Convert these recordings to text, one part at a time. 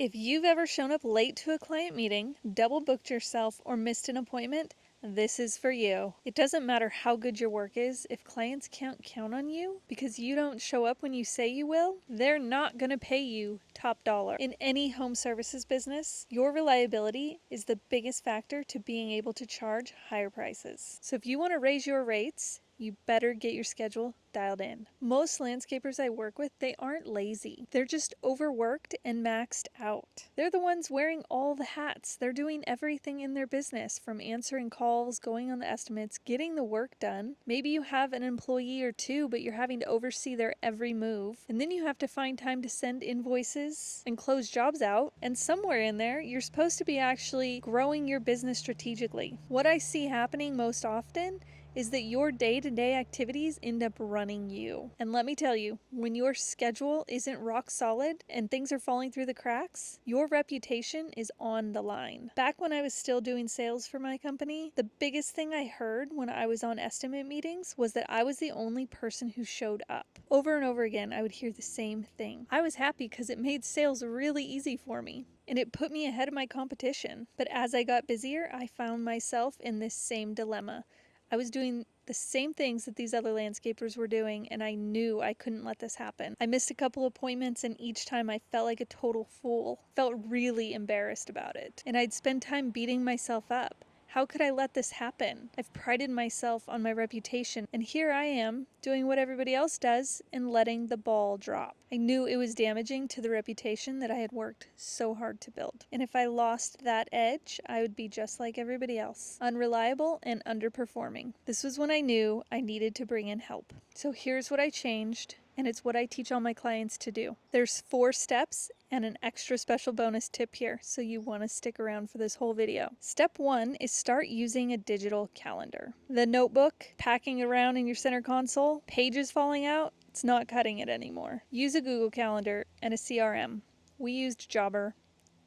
If you've ever shown up late to a client meeting, double booked yourself, or missed an appointment, this is for you. It doesn't matter how good your work is, if clients can't count on you because you don't show up when you say you will, they're not going to pay you top dollar. In any home services business, your reliability is the biggest factor to being able to charge higher prices. So if you want to raise your rates, you better get your schedule dialed in. Most landscapers I work with, they aren't lazy. They're just overworked and maxed out. They're the ones wearing all the hats. They're doing everything in their business, from answering calls, going on the estimates, getting the work done. Maybe you have an employee or two, but you're having to oversee their every move. And then you have to find time to send invoices and close jobs out. And somewhere in there, you're supposed to be actually growing your business strategically. What I see happening most often is that your day-to-day activities end up running you. And let me tell you, when your schedule isn't rock solid and things are falling through the cracks, your reputation is on the line. Back when I was still doing sales for my company, the biggest thing I heard when I was on estimate meetings was that I was the only person who showed up. Over and over again, I would hear the same thing. I was happy because it made sales really easy for me, and it put me ahead of my competition. But as I got busier, I found myself in this same dilemma. I was doing the same things that these other landscapers were doing, and I knew I couldn't let this happen. I missed a couple appointments, and each time I felt like a total fool. Felt really embarrassed about it. And I'd spend time beating myself up. How could I let this happen? I've prided myself on my reputation, and here I am, doing what everybody else does and letting the ball drop. I knew it was damaging to the reputation that I had worked so hard to build. And if I lost that edge, I would be just like everybody else, unreliable and underperforming. This was when I knew I needed to bring in help. So here's what I changed, and it's what I teach all my clients to do. There's 4 steps and an extra special bonus tip here, so you want to stick around for this whole video. Step 1 is start using a digital calendar. The notebook, packing around in your center console, pages falling out, it's not cutting it anymore. Use a Google Calendar and a CRM. We used Jobber,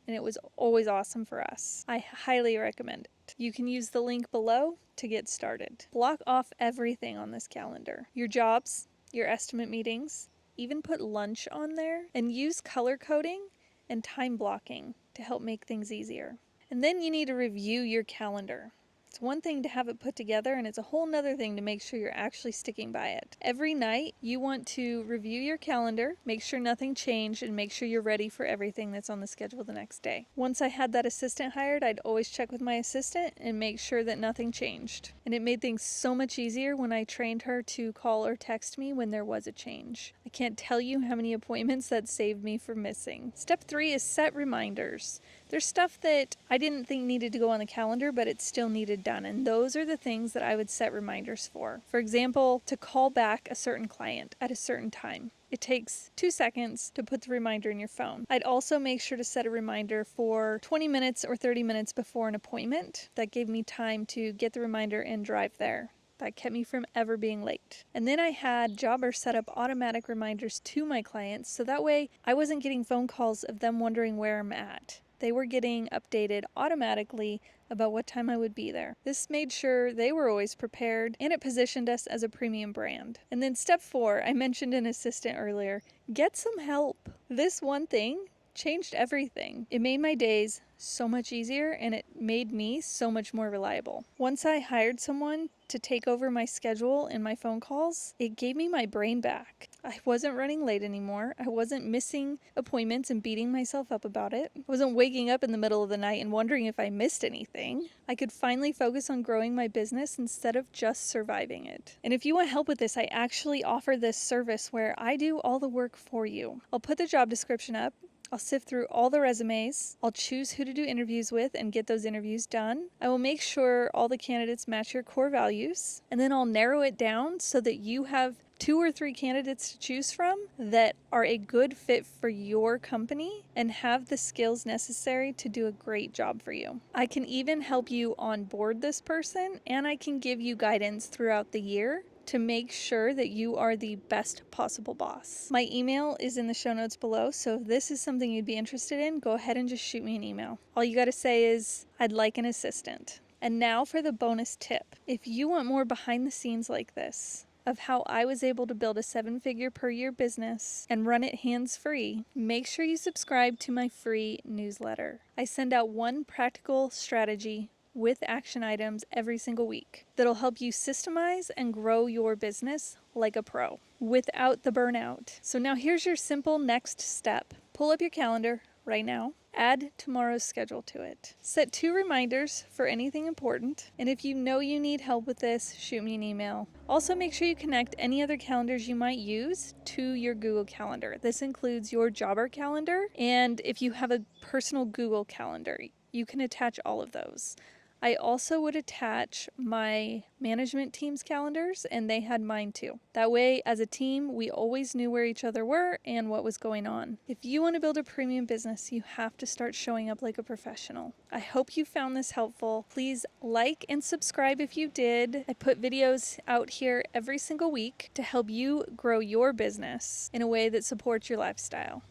and it was always awesome for us. I highly recommend it. You can use the link below to get started. Block off everything on this calendar. Your jobs, your estimate meetings, even put lunch on there, and use color coding and time blocking to help make things easier. And then you need to review your calendar. It's one thing to have it put together, and it's a whole nother thing to make sure you're actually sticking by it. Every night, you want to review your calendar, make sure nothing changed, and make sure you're ready for everything that's on the schedule the next day. Once I had that assistant hired, I'd always check with my assistant and make sure that nothing changed. And it made things so much easier when I trained her to call or text me when there was a change. I can't tell you how many appointments that saved me from missing. Step 3 is set reminders. There's stuff that I didn't think needed to go on the calendar, but it still needed done, and those are the things that I would set reminders for. For example, to call back a certain client at a certain time. It takes 2 seconds to put the reminder in your phone. I'd also make sure to set a reminder for 20 minutes or 30 minutes before an appointment. That gave me time to get the reminder and drive there. That kept me from ever being late. And then I had Jobber set up automatic reminders to my clients, so that way I wasn't getting phone calls of them wondering where I'm at. They were getting updated automatically about what time I would be there. This made sure they were always prepared, and it positioned us as a premium brand. And then step 4, I mentioned an assistant earlier. Get some help. This one thing changed everything. It made my days so much easier, and it made me so much more reliable. Once I hired someone to take over my schedule and my phone calls, it gave me my brain back. I wasn't running late anymore. I wasn't missing appointments and beating myself up about it. I wasn't waking up in the middle of the night and wondering if I missed anything. I could finally focus on growing my business instead of just surviving it. And if you want help with this, I actually offer this service where I do all the work for you. I'll put the job description up. I'll sift through all the resumes. I'll choose who to do interviews with and get those interviews done. I will make sure all the candidates match your core values. And then I'll narrow it down so that you have 2 or 3 candidates to choose from that are a good fit for your company and have the skills necessary to do a great job for you. I can even help you onboard this person, and I can give you guidance throughout the year to make sure that you are the best possible boss. My email is in the show notes below, so if this is something you'd be interested in, go ahead and just shoot me an email. All you gotta say is, I'd like an assistant. And now for the bonus tip. If you want more behind the scenes like this, of how I was able to build a 7-figure per year business and run it hands-free, make sure you subscribe to my free newsletter. I send out one practical strategy with action items every single week that'll help you systemize and grow your business like a pro without the burnout. So now here's your simple next step. Pull up your calendar right now. Add tomorrow's schedule to it. Set 2 reminders for anything important. And if you know you need help with this, shoot me an email. Also, make sure you connect any other calendars you might use to your Google Calendar. This includes your Jobber calendar, and if you have a personal Google Calendar, you can attach all of those. I also would attach my management team's calendars, and they had mine too. That way, as a team, we always knew where each other were and what was going on. If you want to build a premium business, you have to start showing up like a professional. I hope you found this helpful. Please like and subscribe if you did. I put videos out here every single week to help you grow your business in a way that supports your lifestyle.